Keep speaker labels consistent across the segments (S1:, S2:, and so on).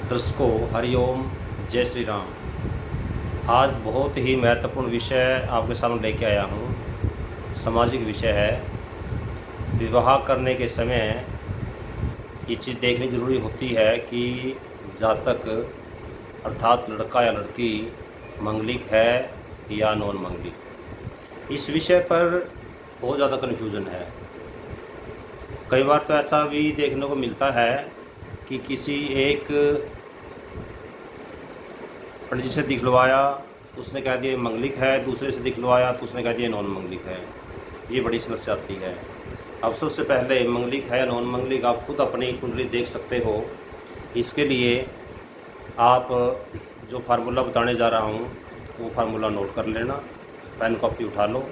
S1: दर्शकों हरिओम, जय श्री राम। आज बहुत ही महत्वपूर्ण विषय आपके सामने लेके आया हूँ। सामाजिक विषय है। विवाह करने के समय ये चीज़ देखनी ज़रूरी होती है कि जातक अर्थात लड़का या लड़की मंगलिक है या नॉन मंगलिक। इस विषय पर बहुत ज़्यादा कन्फ्यूज़न है। कई बार तो ऐसा भी देखने को मिलता है कि किसी एक पंडित जी से दिखलवाया, उसने कह दिया मंगलिक है, दूसरे से दिखलवाया तो उसने कह दिया नॉन मंगलिक है। ये बड़ी समस्या आती है। अब सबसे पहले मंगलिक है या नॉन मंगलिक आप खुद अपनी कुंडली देख सकते हो। इसके लिए आप जो फार्मूला बताने जा रहा हूँ वो फार्मूला नोट कर लेना, पेन कॉपी उठा लो।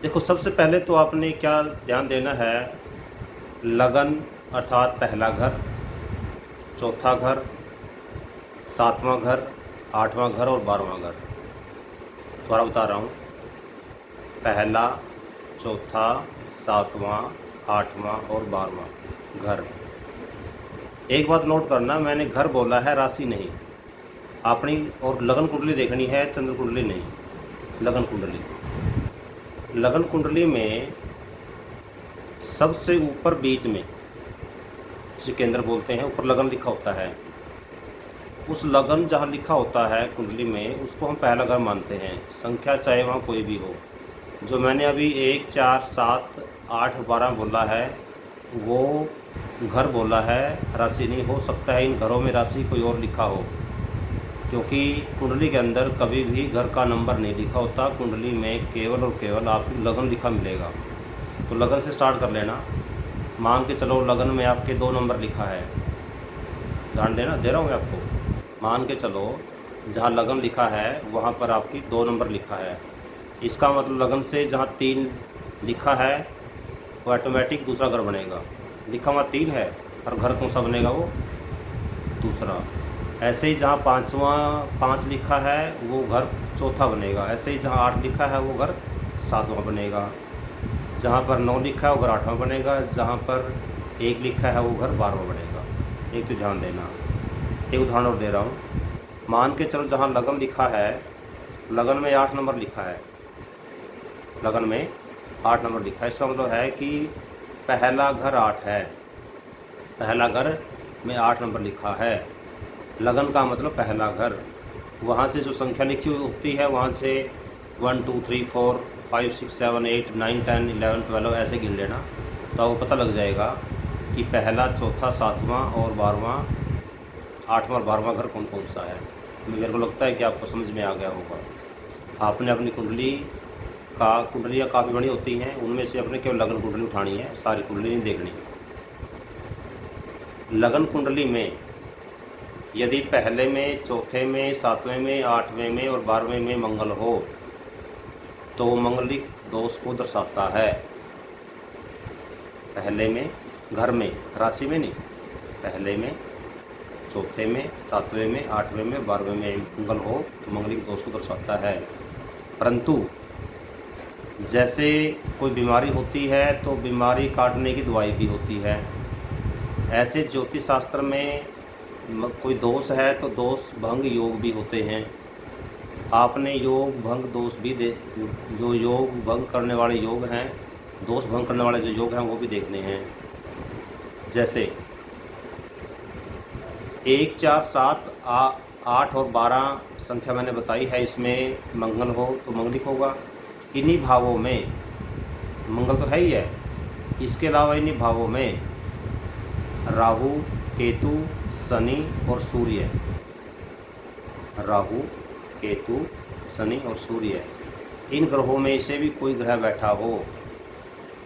S1: देखो, सबसे पहले तो आपने क्या ध्यान देना है, लगन अर्थात पहला घर, चौथा घर, सातवां घर, आठवां घर और 12वां घर। दोबारा बता रहा हूँ, पहला, चौथा, सातवां, आठवां और 12वां घर। एक बात नोट करना, मैंने घर बोला है, राशि नहीं। अपनी और लगन कुंडली देखनी है, चंद्र कुंडली नहीं। लगन कुंडली, लगन कुंडली में सबसे ऊपर बीच में, जिसे केंद्र बोलते हैं, ऊपर लगन लिखा होता है। उस लगन जहाँ लिखा होता है कुंडली में, उसको हम पहला घर मानते हैं। संख्या चाहे वहाँ कोई भी हो। जो मैंने अभी 1, 4, 7, 8, 12 बोला है वो घर बोला है, राशि नहीं। हो सकता है इन घरों में राशि कोई और लिखा हो, क्योंकि कुंडली के अंदर कभी भी घर का नंबर नहीं लिखा होता। कुंडली में केवल और केवल आपको लगन लिखा मिलेगा। तो लगन से स्टार्ट कर लेना। मान के चलो लगन में आपके 2 नंबर लिखा है, ध्यान देना, दे रहा हूँ मैं आपको। मान के चलो जहाँ लगन लिखा है वहाँ पर आपकी 2 नंबर लिखा है। इसका मतलब लगन से जहाँ 3 लिखा है वो ऑटोमेटिक दूसरा घर बनेगा। लिखा हुआ 3 है और घर कौन सा बनेगा, वो दूसरा। ऐसे ही जहाँ 5 लिखा है वो घर चौथा बनेगा। ऐसे ही जहाँ 8 लिखा है वो घर 7वां बनेगा। जहाँ पर 9 लिखा है वो घर 8वां बनेगा। जहाँ पर 1 लिखा है वो घर 12वां बनेगा। एक तो ध्यान देना। एक उदाहरण और दे रहा हूँ। मान के चलो जहाँ लगन लिखा है, लगन में 8 नंबर लिखा है, लगन में 8 नंबर लिखा है। इसका मतलब है कि पहला घर 8 है। पहला घर में 8 नंबर लिखा है। लगन का मतलब पहला घर। वहाँ से जो संख्या लिखी हुई होती है वहाँ से 1, 2, 3, 4, 5, 6, 7, 8, 9, 10, 11, 12 ऐसे गिन लेना, तो आपको पता लग जाएगा कि पहला, चौथा, सातवां और 12वां, 8वां और 12वां घर कौन कौन सा है। मेरे को लगता है कि आपको समझ में आ गया होगा। आपने अपनी कुंडलियाँ काफ़ी बड़ी होती हैं, उनमें से अपने केवल लगन कुंडली उठानी है, सारी कुंडली नहीं देखनी। लगन कुंडली में यदि पहले में, चौथे में, सातवें में, 8वें में और 12वें में मंगल हो तो वो मंगलिक दोष को दर्शाता है। पहले में, घर में, राशि में नहीं, पहले में, चौथे में, सातवें में, 8वें में, 12वें में मंगल हो तो मंगलिक दोष को दर्शाता है। परंतु जैसे कोई बीमारी होती है तो बीमारी काटने की दवाई भी होती है। ऐसे ज्योतिष शास्त्र में कोई दोष है तो दोष भंग योग भी होते हैं। आपने योग भंग दोष भी जो योग भंग करने वाले योग हैं, दोष भंग करने वाले जो योग हैं वो भी देखने हैं। जैसे 1, 4, 7, 8 और 12 संख्या मैंने बताई है, इसमें मंगल हो तो मंगलिक होगा। इन्हीं भावों में मंगल तो है ही है, इसके अलावा इन्हीं भावों में राहु, केतु, शनि और सूर्य, राहु, केतु, शनि और सूर्य, इन ग्रहों में से भी कोई ग्रह बैठा हो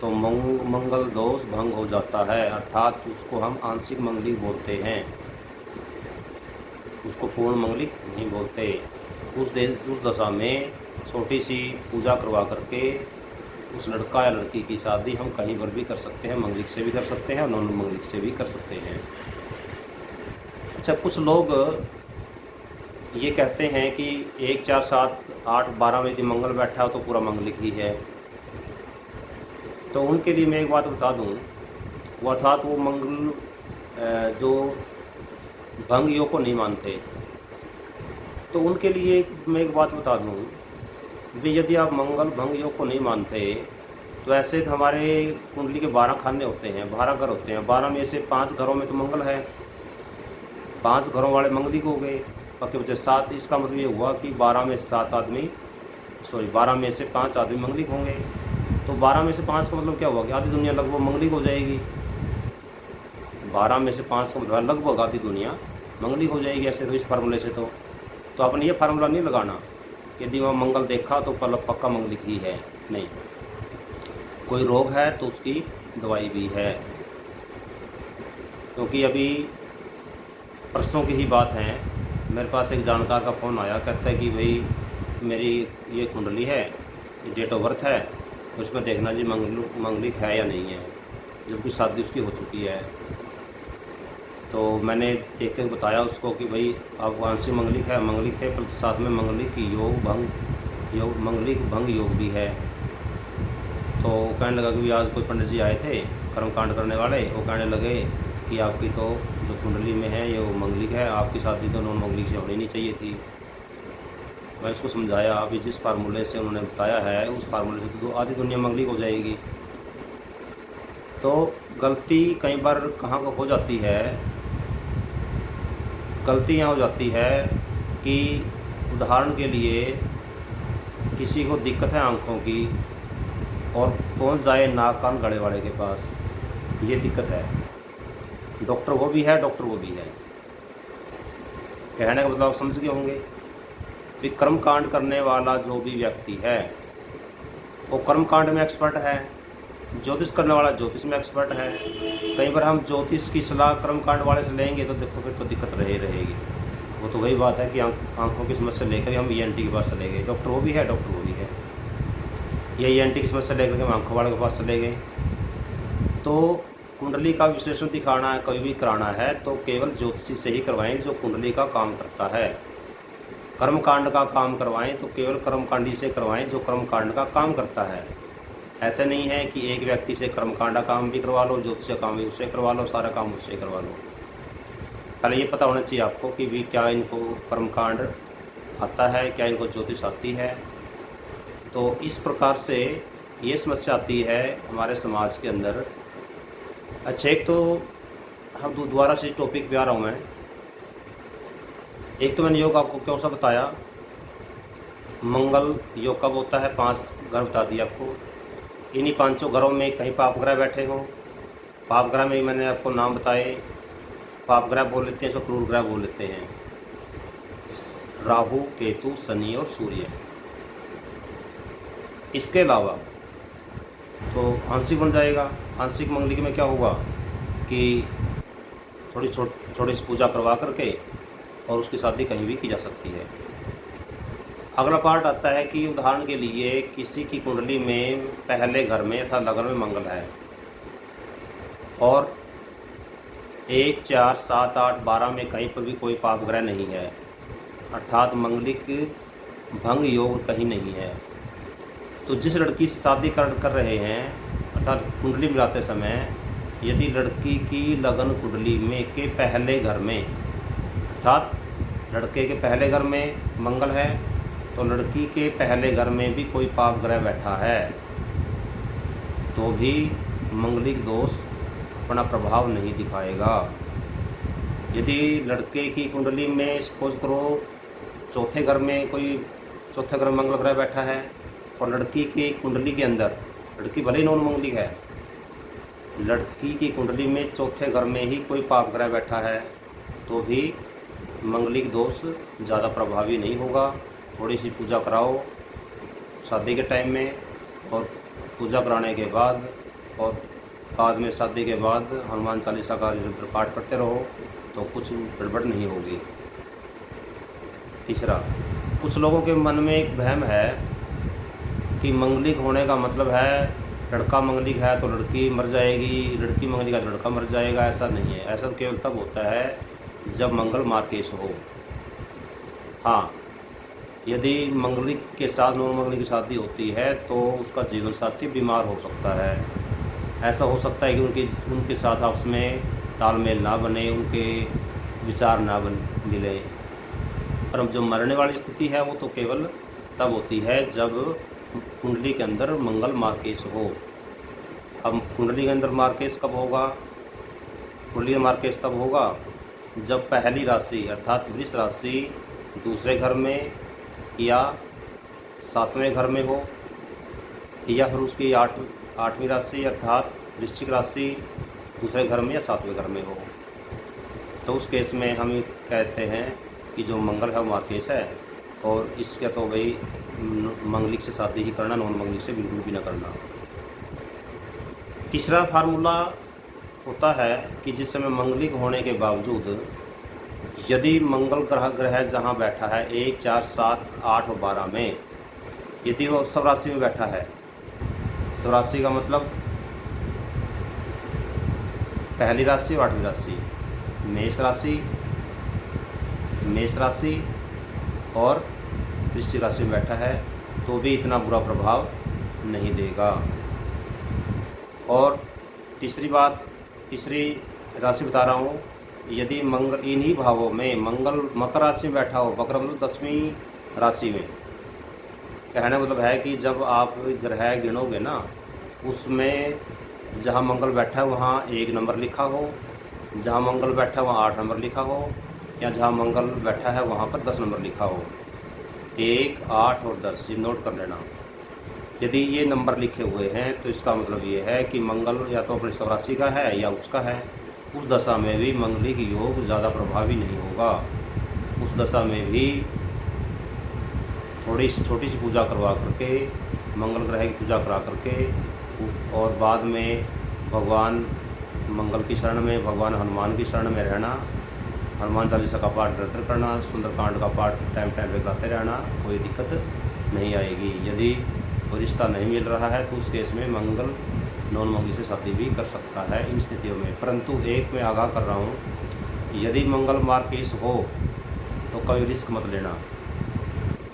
S1: तो मंगल दोष भंग हो जाता है। अर्थात उसको हम आंशिक मंगलिक बोलते हैं, उसको पूर्ण मंगलिक नहीं बोलते। उस दशा में छोटी सी पूजा करवा करके उस लड़का या लड़की की शादी हम कहीं पर भी कर सकते हैं। मंगलिक से भी कर सकते हैं और नॉन मंगलिक से भी कर सकते हैं। अच्छा, कुछ लोग ये कहते हैं कि 1, 4, 7, 8, 12 में यदि मंगल बैठा हो तो पूरा मंगलिक ही है। तो उनके लिए मैं एक बात बता दूं, वो अर्थात वो मंगल जो भंग योग को नहीं मानते, तो उनके लिए मैं एक बात बता दूं भी, यदि आप मंगल भंग योग को नहीं मानते तो ऐसे तो हमारे कुंडली के 12 खाने होते हैं, 12 घर होते हैं, 12 में से 5 घरों में तो मंगल है, 5 घरों वाले मंगलिक हो गए, बाकी बचे 7। इसका मतलब ये हुआ कि 12 में से 7 आदमी, सॉरी 12 में से 5 आदमी मंगलिक होंगे। तो 12 में से 5 का मतलब क्या हुआ कि आधी दुनिया लगभग मंगलिक हो जाएगी। 12 में से 5 का मतलब लगभग आधी दुनिया मंगलिक हो जाएगी ऐसे तो, इस फार्मूले से। तो आपने ये फार्मूला नहीं लगाना यदि वह मंगल देखा तो पक्का मंगलिक ही है, नहीं। कोई रोग है तो उसकी दवाई भी है, क्योंकि अभी परसों की ही बात है, मेरे पास एक जानकार का फ़ोन आया, कहता है कि भाई मेरी ये कुंडली है, ये डेट ऑफ बर्थ है, उसमें देखना जी मंगलिक है या नहीं है, जबकि शादी उसकी हो चुकी है। तो मैंने देख कर बताया उसको कि भाई आप आंशिक मंगलिक है, मंगलिक थे पर साथ में मंगलिक योग मंगलिक भंग योग भी है। तो कहने लगा कि भी आज कोई पंडित जी आए थे कर्मकांड करने वाले, वो कहने लगे कि आपकी तो जो कुंडली में है ये वो मंगलिक है, आपकी शादी तो नॉन मंगलिक से होनी नहीं चाहिए थी। मैं उसको समझाया अभी जिस फार्मूले से उन्होंने बताया है उस फार्मूले से तो आधी दुनिया मंगलिक हो जाएगी। तो गलती कई बार कहाँ को हो जाती है, गलती यहाँ हो जाती है कि उदाहरण के लिए किसी को दिक्कत है आँखों की और पहुँच जाए नाक कान गले वाले के पास, ये दिक्कत है। डॉक्टर वो भी है, डॉक्टर वो भी है, कहने का मतलब आप समझ गए होंगे कि कर्मकांड करने वाला जो भी व्यक्ति है वो कर्मकांड में एक्सपर्ट है, ज्योतिष करने वाला ज्योतिष में एक्सपर्ट है। कई बार हम ज्योतिष की सलाह कर्मकांड वाले से लेंगे तो देखो फिर तो दिक्कत रहेगी। वो तो वही बात है कि आंखों की समस्या लेकर हम ENT के पास चले गए, डॉक्टर वो भी है, डॉक्टर वो भी है, ये ENT की समस्या लेकर के हम आंखों वाले के पास चले गए। तो कुंडली का विश्लेषण दिखाना है, कोई भी कराना है तो केवल ज्योतिषी से ही करवाएं जो कुंडली का काम करता है। कर्मकांड का काम करवाएं तो केवल कर्मकांडी से करवाएं जो कर्मकांड का काम करता है। ऐसे नहीं है कि एक व्यक्ति से कर्मकांड का काम भी करवा लो, ज्योतिष का काम भी उससे करवा लो, सारा काम उससे करवा लो। पहले ये पता होना चाहिए आपको कि भी क्या इनको कर्मकांड आता है, क्या इनको ज्योतिष आती है। तो इस प्रकार से ये समस्या आती है हमारे समाज के अंदर। अच्छा, एक तो हम दोबारा से टॉपिक पे आ रहा हूँ मैं। एक तो मैंने योग आपको क्यों सा बताया, मंगल योग कब होता है, 5 घर बता दिए आपको। इन्हीं 5 घरों में कहीं पाप ग्रह बैठे हों, पाप ग्रह में मैंने आपको नाम बताए, पाप ग्रह बोल लेते हैं, इसको क्रूर ग्रह बोल लेते हैं, राहु केतु शनि और सूर्य। इसके अलावा तो आंशिक बन जाएगा। आंशिक मंगलिक में क्या होगा कि थोड़ी छोटी सी पूजा करवा करके और उसकी शादी कहीं भी की जा सकती है। अगला पार्ट आता है कि उदाहरण के लिए किसी की कुंडली में पहले घर में अर्थात लग्न में मंगल है और 1, 4, 7, 8, 12 में कहीं पर भी कोई पाप ग्रह नहीं है, अर्थात मंगलिक भंग योग कहीं नहीं है। तो जिस लड़की से शादी कर रहे हैं अर्थात कुंडली मिलाते समय यदि लड़की की लगन कुंडली में के पहले घर में अर्थात लड़के के पहले घर में मंगल है तो लड़की के पहले घर में भी कोई पाप ग्रह बैठा है तो भी मंगलिक दोष अपना प्रभाव नहीं दिखाएगा। यदि लड़के की कुंडली में सपोज करो चौथे घर में मंगल ग्रह बैठा है और लड़की की कुंडली के अंदर, लड़की भले ही नॉन मंगलिक है, लड़की की कुंडली में चौथे घर में ही कोई पाप ग्रह बैठा है तो भी मंगलिक दोष ज़्यादा प्रभावी नहीं होगा। थोड़ी सी पूजा कराओ शादी के टाइम में और पूजा कराने के बाद और बाद में शादी के बाद हनुमान चालीसा का रुद्र पाठ करते रहो तो कुछ गड़बड़ नहीं होगी। तीसरा, कुछ लोगों के मन में एक वहम है कि मंगलिक होने का मतलब है लड़का मंगलिक है तो लड़की मर जाएगी, लड़की मंगलिक है तो लड़का मर जाएगा। ऐसा नहीं है, ऐसा केवल तब होता है जब मंगल मार्केश हो। हाँ, यदि मंगलिक के साथ नॉन मंगलिक की शादी होती है तो उसका जीवन साथी बीमार हो सकता है। ऐसा हो सकता है कि उनके साथ आपस में तालमेल ना बने, उनके विचार ना बन मिले। पर जो मरने वाली स्थिति है वो तो केवल तब होती है जब कुंडली के अंदर मंगल मार्केश हो। अब कुंडली के अंदर मार्केश कब होगा? कुंडली मार्केश तब होगा जब पहली राशि अर्थात वृष राशि दूसरे घर में या 7वें घर में हो, या फिर उसकी 8वीं राशि अर्थात वृश्चिक राशि दूसरे घर में या 7वें घर में हो। तो उस केस में हम कहते हैं कि जो मंगल है वो मार्केश है, और इसका तो भाई मंगलिक से शादी ही करना, नॉन मंगलिक से बिल्कुल भी ना करना। तीसरा फार्मूला होता है कि जिस समय मंगलिक होने के बावजूद यदि मंगल ग्रह जहाँ बैठा है 1, 4, 7, 8 और 12 में, यदि वो सब राशि में बैठा है, सब राशि का मतलब पहली राशि और 8वीं राशि, मेष राशि और वृश्चिक राशि में बैठा है, तो भी इतना बुरा प्रभाव नहीं देगा। और तीसरी राशि बता रहा हूँ, यदि मंगल इन्हीं भावों में मंगल मकर राशि में बैठा हो, मकर मतलब 10वीं राशि में, कहने मतलब है कि जब आप ग्रह गिनोगे ना, उसमें जहाँ मंगल बैठा है वहाँ 1 नंबर लिखा हो, जहाँ मंगल बैठा है वहाँ 8 नंबर लिखा हो, या जहाँ मंगल बैठा है वहाँ पर 10 नंबर लिखा हो। 1, 8 और 10 ये नोट कर लेना। यदि ये नंबर लिखे हुए हैं तो इसका मतलब ये है कि मंगल या तो अपनी स्वराशि का है या उसका है। उस दशा में भी मंगलिक योग ज़्यादा प्रभावी नहीं होगा। उस दशा में भी थोड़ी सी छोटी सी पूजा करवा करके, मंगल ग्रह की पूजा करा करके, और बाद में भगवान मंगल की शरण में, भगवान हनुमान की शरण में रहना, हनुमान चालीसा का पाठ निरंतर करना, सुंदरकांड का पाठ टाइम टाइम पे कराते रहना, कोई दिक्कत नहीं आएगी। यदि कोई रिश्ता नहीं मिल रहा है तो उस केस में मंगल नॉन मंगली से शादी भी कर सकता है इन स्थितियों में। परंतु एक मैं आगाह कर रहा हूँ, यदि मंगल मार्केश हो तो कभी रिस्क मत लेना।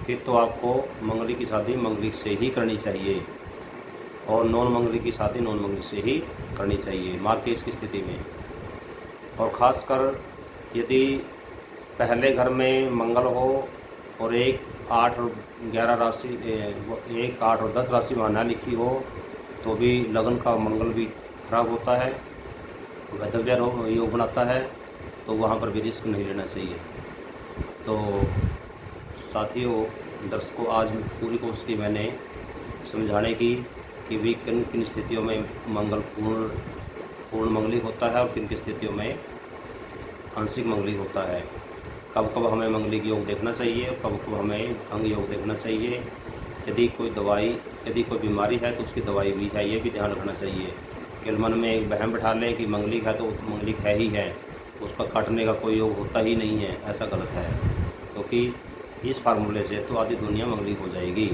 S1: फिर तो आपको मंगली की शादी मंगलिक से ही करनी चाहिए, और नॉन मंगली की शादी नॉन मंगली से ही करनी चाहिए मार्केश की स्थिति में। और ख़ासकर यदि पहले घर में मंगल हो और 1, 8 और 11 राशि 1, 8 और 10 राशि वहाँ ना लिखी हो, तो भी लगन का मंगल भी खराब होता है, वैधव्य योग बनाता है, तो वहाँ पर भी रिस्क नहीं लेना चाहिए। तो साथियों, दर्शकों, आज पूरी कोशिश की मैंने समझाने की कि भी किन किन स्थितियों में मंगल पूर्ण मंगलिक होता है और किन किन स्थितियों में आंशिक मंगलिक होता है। कब कब हमें मंगलिक योग देखना चाहिए और कब कब हमें भंग योग देखना चाहिए। यदि कोई बीमारी है तो उसकी दवाई भी है, ये भी ध्यान रखना चाहिए। केवल मन में एक वहम बैठा लें कि मंगलिक है तो मंगलिक है ही है, उसका काटने का कोई योग होता ही नहीं है, ऐसा गलत है। क्योंकि इस फार्मूले से तो आधी दुनिया मंगलिक हो जाएगी।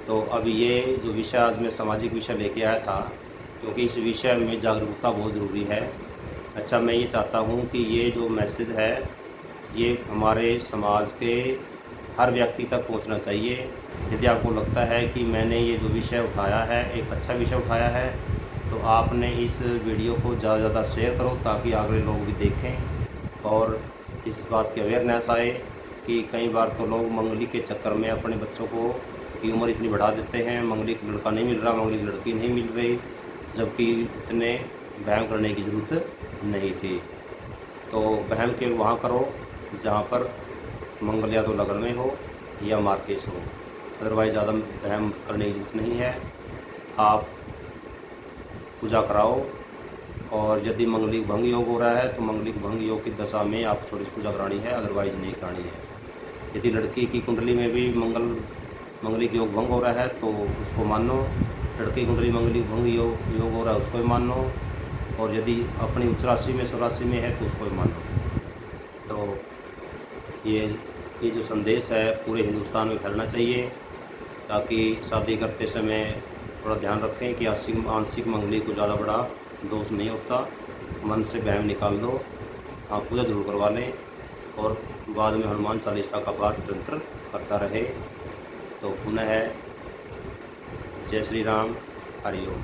S1: तो अब ये जो विषय आज मैं सामाजिक विषय लेके आया था, क्योंकि इस विषय में जागरूकता बहुत ज़रूरी है। अच्छा, मैं ये चाहता हूँ कि ये जो मैसेज है ये हमारे समाज के हर व्यक्ति तक पहुँचना चाहिए। यदि आपको लगता है कि मैंने ये जो विषय उठाया है एक अच्छा विषय उठाया है, तो आपने इस वीडियो को ज़्यादा से ज़्यादा शेयर करो ताकि आगे लोग भी देखें और इस बात की अवेयरनेस आए कि कई बार तो लोग मंगलिक के चक्कर में अपने बच्चों को की उम्र इतनी बढ़ा देते हैं, मंगलिक लड़का नहीं मिल रहा, मंगलिक लड़की नहीं मिल रही, जबकि इतने वहम करने की ज़रूरत नहीं थी। तो वहम केवल वहाँ करो जहाँ पर मंगल या तो लगन में हो या मार्केश हो, अदरवाइज़ ज़्यादा वहम करने की ज़रूरत नहीं है। आप पूजा कराओ, और यदि मंगलिक भंग योग हो रहा है तो मंगलिक भंग योग की दशा में आप छोटी सी पूजा करानी है, अदरवाइज़ नहीं करानी है। यदि लड़की की कुंडली में भी मंगलिक योग भंग हो रहा है तो उसको मानो, लड़की की कुंडली मंगलिक भंग योग हो रहा है उसको भी मानो, और यदि अपनी उच्च राशि में स्वराशि में है तो उसको भी मानो। तो ये जो संदेश है पूरे हिंदुस्तान में फैलना चाहिए, ताकि शादी करते समय थोड़ा ध्यान रखें कि आंशिक मंगलिक को ज़्यादा बड़ा दोष नहीं होता। मन से वहम निकाल दो, आप पूजा जरूर करवा लें, और बाद में हनुमान चालीसा का पाठ निरंतर करता रहे। तो पुनः जय श्री राम, हरि ओम।